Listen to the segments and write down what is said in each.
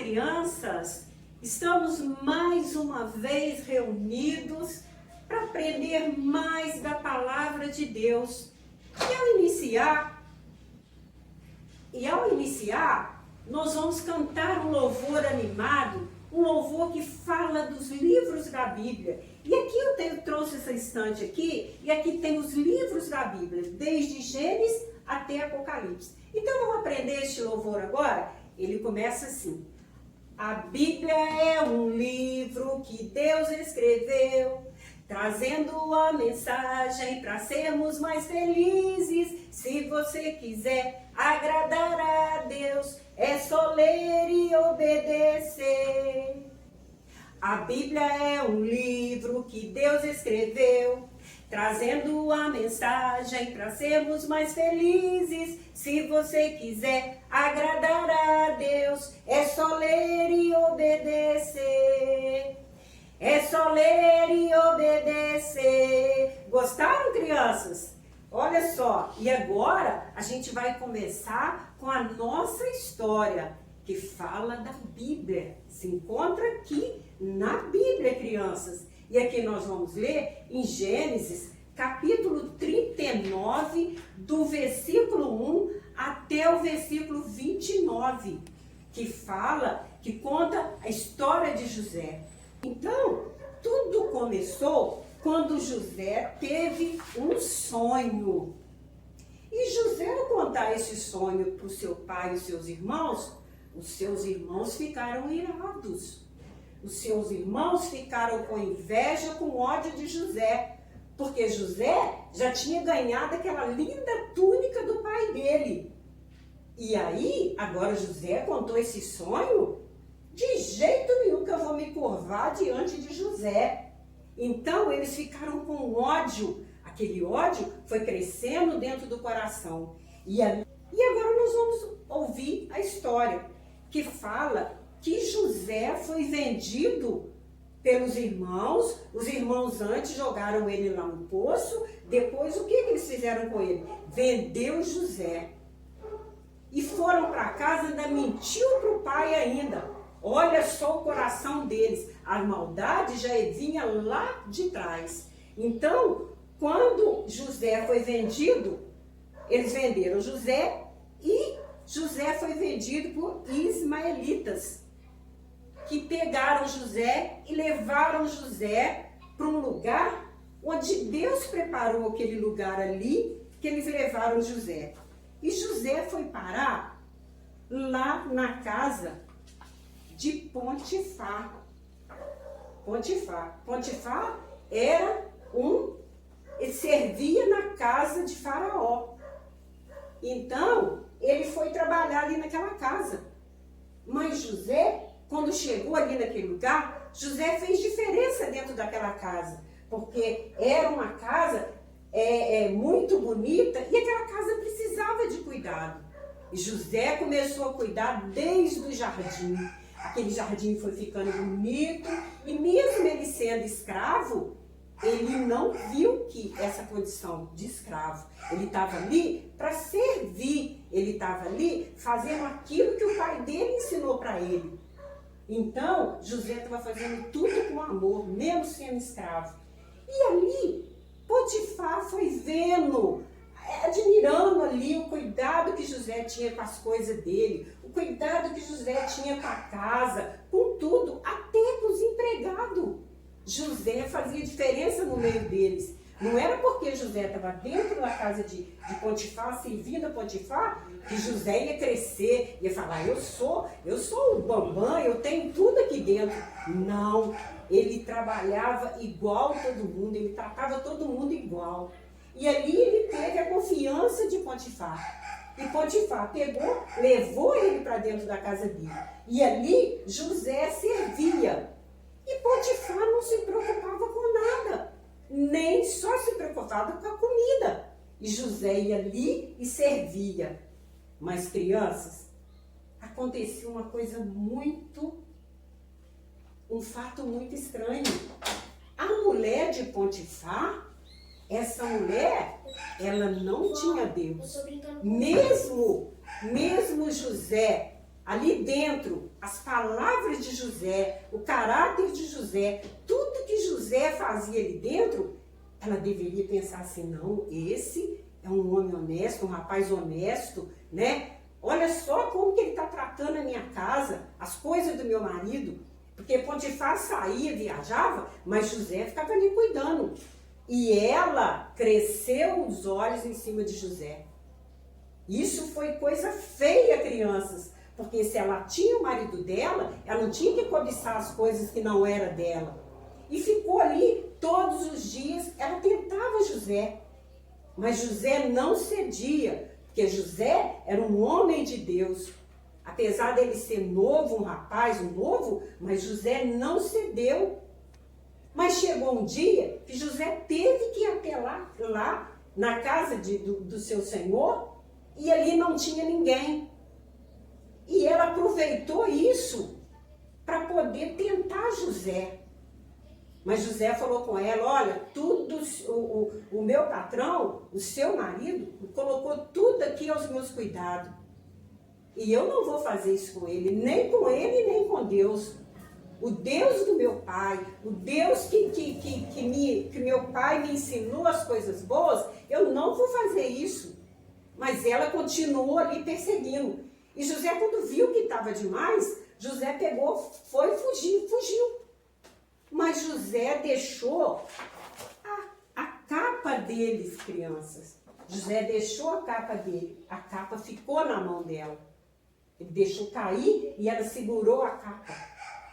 crianças! Estamos mais uma vez reunidos para aprender mais da Palavra de Deus. E ao iniciar, nós vamos cantar um louvor animado, um louvor que fala dos livros da Bíblia. E aqui eu trouxe essa estante aqui, e aqui tem os livros da Bíblia, desde Gênesis até Apocalipse. Então vamos aprender este louvor agora? Ele começa assim: a Bíblia é um livro que Deus escreveu, trazendo a mensagem para sermos mais felizes. Se você quiser agradar a Deus, é só ler e obedecer. A Bíblia é um livro que Deus escreveu, trazendo a mensagem para sermos mais felizes. Se você quiser agradar a Deus, é só ler e obedecer. É só ler e obedecer. Gostaram, crianças? Olha só, e agora a gente vai começar com a nossa história, que fala da Bíblia. Se encontra aqui na Bíblia, crianças. E aqui nós vamos ler em Gênesis, capítulo 39, do versículo 1 até o versículo 29, que conta a história de José. Então, tudo começou quando José teve um sonho. E José, ao contar esse sonho para o seu pai e os seus irmãos ficaram irados. Os seus irmãos ficaram com inveja, com ódio de José, porque José já tinha ganhado aquela linda túnica do pai dele. E aí, agora José contou esse sonho? De jeito nenhum que eu vou me curvar diante de José. Então, eles ficaram com ódio. Aquele ódio foi crescendo dentro do coração. E agora nós vamos ouvir a história, que fala que José foi vendido pelos irmãos. Os irmãos antes jogaram ele lá no poço. Depois, o que eles fizeram com ele? Vendeu José. E foram para casa, ainda mentiu para o pai ainda. Olha só o coração deles. A maldade já vinha lá de trás. Então, quando José foi vendido, eles venderam José e José foi vendido por ismaelitas, que pegaram José e levaram José para um lugar onde Deus preparou aquele lugar ali, que eles levaram José. E José foi parar lá na casa de Potifar. Potifar era ele servia na casa de Faraó. Então, ele foi trabalhar ali naquela casa. Mas José, quando chegou ali naquele lugar, José fez diferença dentro daquela casa, porque era uma casa muito bonita e aquela casa precisava de cuidado. E José começou a cuidar desde o jardim. Aquele jardim foi ficando bonito e mesmo ele sendo escravo, ele não viu que essa condição de escravo. Ele estava ali para servir, ele estava ali fazendo aquilo que o pai dele ensinou para ele. Então, José estava fazendo tudo com amor, mesmo sendo escravo. E ali, Potifar foi vendo, admirando ali o cuidado que José tinha com as coisas dele, o cuidado que José tinha com a casa, com tudo, até com os empregados. José fazia diferença no meio deles. Não era porque José estava dentro da casa de Potifar, servindo a Potifar, que José ia crescer, ia falar, eu sou o bambam, eu tenho tudo aqui dentro. Não, ele trabalhava igual a todo mundo, ele tratava todo mundo igual. E ali ele teve a confiança de Potifar. E Potifar pegou, levou ele para dentro da casa dele. E ali José servia. E Potifar não se preocupava com nada, nem só se preocupava com a comida. E José ia ali e servia. Mas, crianças, aconteceu uma coisa um fato muito estranho. A mulher de Potifar, essa mulher, ela não tinha Deus. Mesmo José ali dentro, as palavras de José, o caráter de José, tudo que José fazia ali dentro, ela deveria pensar assim, não, esse é um homem honesto, um rapaz honesto, né? Olha só como que ele está tratando a minha casa, as coisas do meu marido, porque Potifar saía, viajava, mas José ficava ali cuidando. E ela cresceu os olhos em cima de José. Isso foi coisa feia, crianças, porque se ela tinha o marido dela, ela não tinha que cobiçar as coisas que não era dela. E ficou ali todos os dias, ela tentava José, mas José não cedia, porque José era um homem de Deus. Apesar dele ser novo, um rapaz, um novo, mas José não cedeu. Mas chegou um dia que José teve que ir até lá na casa do seu senhor, e ali não tinha ninguém. E ela aproveitou isso para poder tentar José. Mas José falou com ela, olha, tudo, o meu patrão, o seu marido, colocou tudo aqui aos meus cuidados. E eu não vou fazer isso com ele, nem com Deus. O Deus do meu pai, o Deus que meu pai me ensinou as coisas boas, eu não vou fazer isso. Mas ela continuou ali perseguindo. E José, quando viu que estava demais, José pegou, foi fugiu. Mas José deixou a capa deles, crianças. José deixou a capa dele, a capa ficou na mão dela. Ele deixou cair e ela segurou a capa.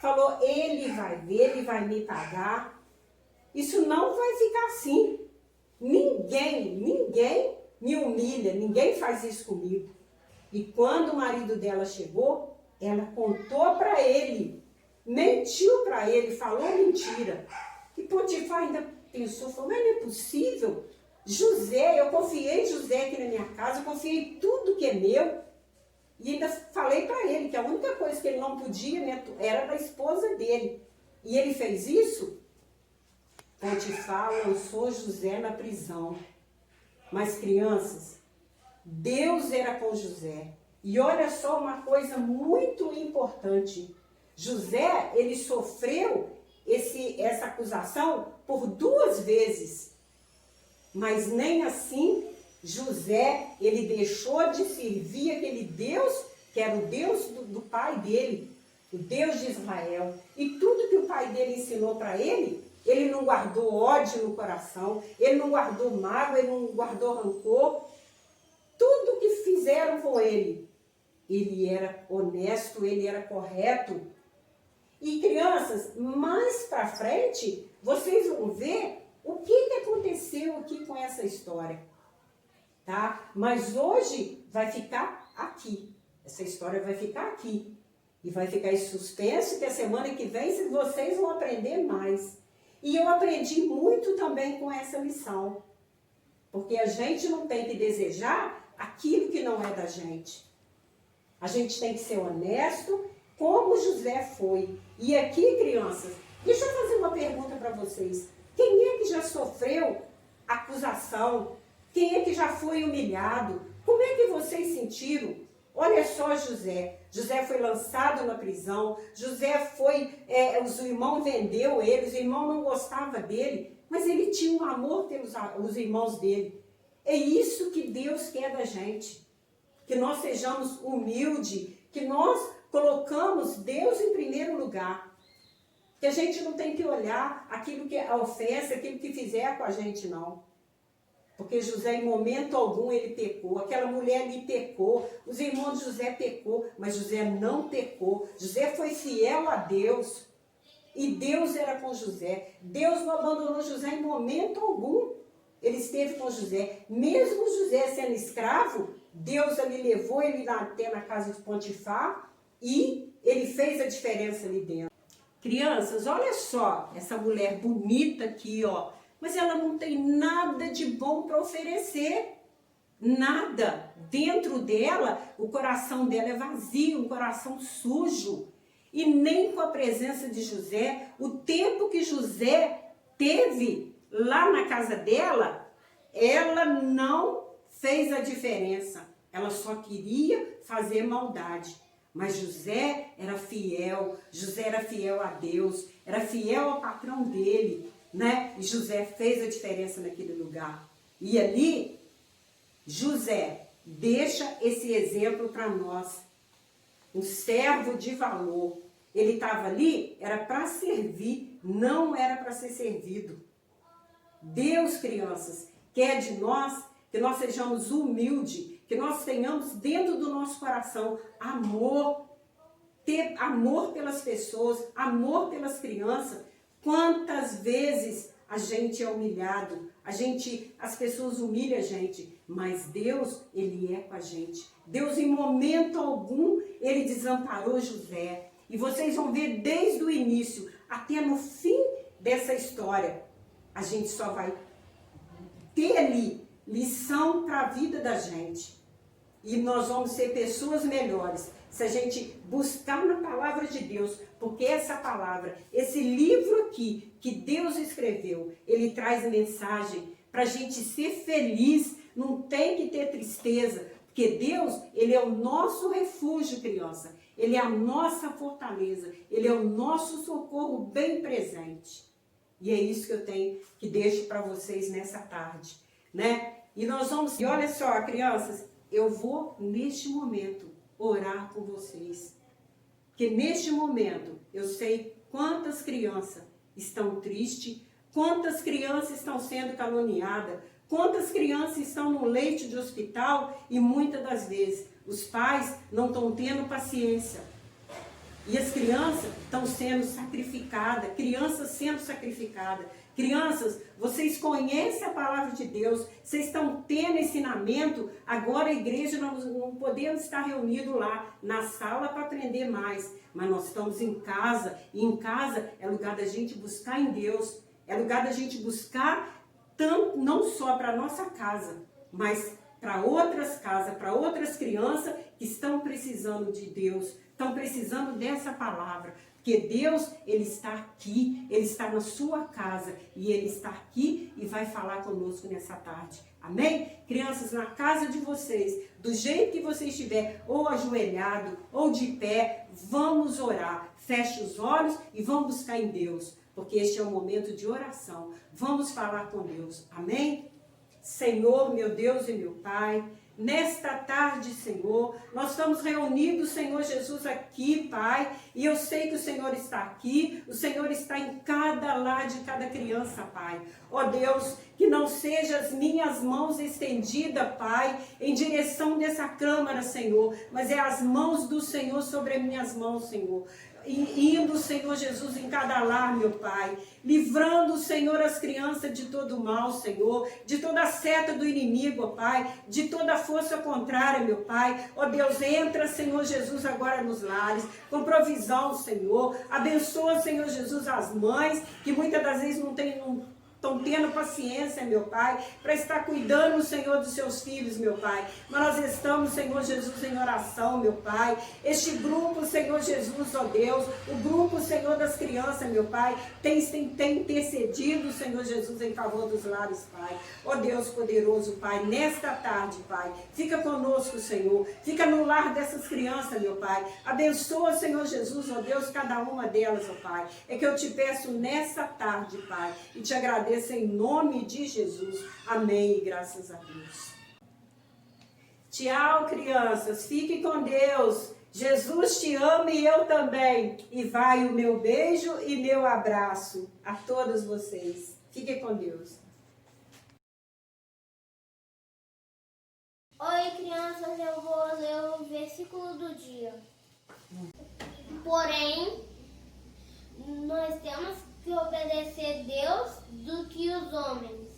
Falou, ele vai ver, ele vai me pagar. Isso não vai ficar assim. Ninguém me humilha, ninguém faz isso comigo. E quando o marido dela chegou, ela contou para ele, mentiu para ele, falou mentira. E Potifar ainda pensou, falou, mas não é possível. José, eu confiei em José aqui na minha casa, eu confiei em tudo que é meu. E ainda falei para ele que a única coisa que ele não podia, né, era da esposa dele. E ele fez isso. Potifar lançou José na prisão. Mas crianças, Deus era com José. E olha só uma coisa muito importante. José, ele sofreu essa acusação por 2 vezes. Mas nem assim José, ele deixou de servir aquele Deus, que era o Deus do pai dele, o Deus de Israel. E tudo que o pai dele ensinou para ele não guardou ódio no coração, ele não guardou mágoa, ele não guardou rancor. Tudo que fizeram com ele era honesto, ele era correto. E crianças, mais para frente, vocês vão ver o que aconteceu aqui com essa história. Tá? Mas hoje vai ficar aqui. Essa história vai ficar aqui. E vai ficar em suspenso, que a semana que vem vocês vão aprender mais. E eu aprendi muito também com essa lição. Porque a gente não tem que desejar aquilo que não é da gente. A gente tem que ser honesto, como José foi. E aqui, crianças, deixa eu fazer uma pergunta para vocês. Quem é que já sofreu acusação? Quem é que já foi humilhado? Como é que vocês sentiram? Olha só José. José foi lançado na prisão. José foi, os irmãos vendeu ele, os irmãos não gostavam dele, mas ele tinha um amor pelos irmãos dele. É isso que Deus quer da gente. Que nós sejamos humildes, que nós colocamos Deus em primeiro lugar. Que a gente não tem que olhar aquilo que é a ofensa, aquilo que fizer com a gente, não. Porque José, em momento algum, ele pecou. Aquela mulher ali pecou. Os irmãos de José pecou, mas José não pecou. José foi fiel a Deus. E Deus era com José. Deus não abandonou José em momento algum. Ele esteve com José. Mesmo José sendo escravo, Deus ali levou ele até na casa de Potifar e ele fez a diferença ali dentro. Crianças, olha só essa mulher bonita aqui, ó. Mas ela não tem nada de bom para oferecer. Nada. Dentro dela, o coração dela é vazio, um coração sujo. E nem com a presença de José, o tempo que José teve lá na casa dela, ela não fez a diferença. Ela só queria fazer maldade. Mas José era fiel a Deus, era fiel ao patrão dele, né? E José fez a diferença naquele lugar. E ali, José deixa esse exemplo para nós. Um servo de valor. Ele estava ali, era para servir, não era para ser servido. Deus, crianças, quer de nós que nós sejamos humildes, que nós tenhamos dentro do nosso coração amor, ter amor pelas pessoas, amor pelas crianças. Quantas vezes a gente é humilhado, as pessoas humilham a gente, mas Deus, Ele é com a gente. Deus, em momento algum, Ele desamparou José. E vocês vão ver desde o início até no fim dessa história, a gente só vai ter ali lição para a vida da gente. E nós vamos ser pessoas melhores se a gente buscar na palavra de Deus, porque essa palavra, esse livro aqui que Deus escreveu, ele traz mensagem para a gente ser feliz, não tem que ter tristeza, porque Deus, ele é o nosso refúgio, criança, ele é a nossa fortaleza, ele é o nosso socorro bem presente. E é isso que eu tenho, que deixo para vocês nessa tarde, né? E nós vamos, e olha só, crianças, eu vou neste momento orar por vocês. Porque neste momento eu sei quantas crianças estão tristes, quantas crianças estão sendo caluniadas, quantas crianças estão no leito de hospital e muitas das vezes os pais não estão tendo paciência. E as crianças estão sendo sacrificadas, crianças sendo sacrificadas. Crianças, vocês conhecem a palavra de Deus, vocês estão tendo ensinamento, agora a igreja nós não podemos estar reunidos lá na sala para aprender mais, mas nós estamos em casa, e em casa é lugar da gente buscar em Deus, é lugar da gente buscar tanto, não só para a nossa casa, mas para outras casas, para outras crianças que estão precisando de Deus, estão precisando dessa palavra. Porque Deus, Ele está aqui, Ele está na sua casa e Ele está aqui e vai falar conosco nessa tarde. Amém? Crianças, na casa de vocês, do jeito que você estiver, ou ajoelhado, ou de pé, vamos orar. Feche os olhos e vamos buscar em Deus, porque este é um momento de oração. Vamos falar com Deus. Amém? Senhor, meu Deus e meu Pai, nesta tarde, Senhor, nós estamos reunidos, Senhor Jesus, aqui, Pai, e eu sei que o Senhor está aqui, o Senhor está em cada lar de cada criança, Pai. Ó Deus, que não sejam as minhas mãos estendidas, Pai, em direção dessa câmara, Senhor, mas é as mãos do Senhor sobre as minhas mãos, Senhor. Indo, Senhor Jesus, em cada lar, meu Pai, livrando, Senhor, as crianças de todo mal, Senhor, de toda a seta do inimigo, ó Pai, de toda a força contrária, meu Pai. Ó Deus, entra, Senhor Jesus, agora nos lares, com provisão, Senhor. Abençoa, Senhor Jesus, as mães, que muitas das vezes não estão tendo paciência, meu Pai, para estar cuidando, Senhor, dos seus filhos, meu Pai. Mas nós estamos, Senhor Jesus, em oração, meu Pai. Este grupo, Senhor Jesus, ó Deus, o grupo, Senhor, das crianças, meu Pai, tem intercedido, Senhor Jesus, em favor dos lares, Pai. Ó Deus poderoso, Pai, nesta tarde, Pai, fica conosco, Senhor. Fica no lar dessas crianças, meu Pai. Abençoa, Senhor Jesus, ó Deus, cada uma delas, ó Pai. É que eu te peço nessa tarde, Pai, e te agradeço em nome de Jesus. Amém e graças a Deus. Tchau, crianças. Fique com Deus. Jesus te ama e eu também. E vai o meu beijo e meu abraço a todos vocês. Fiquem com Deus. Oi, crianças, eu vou ler o versículo do dia. Porém, nós temos que obedecer Deus do que os homens.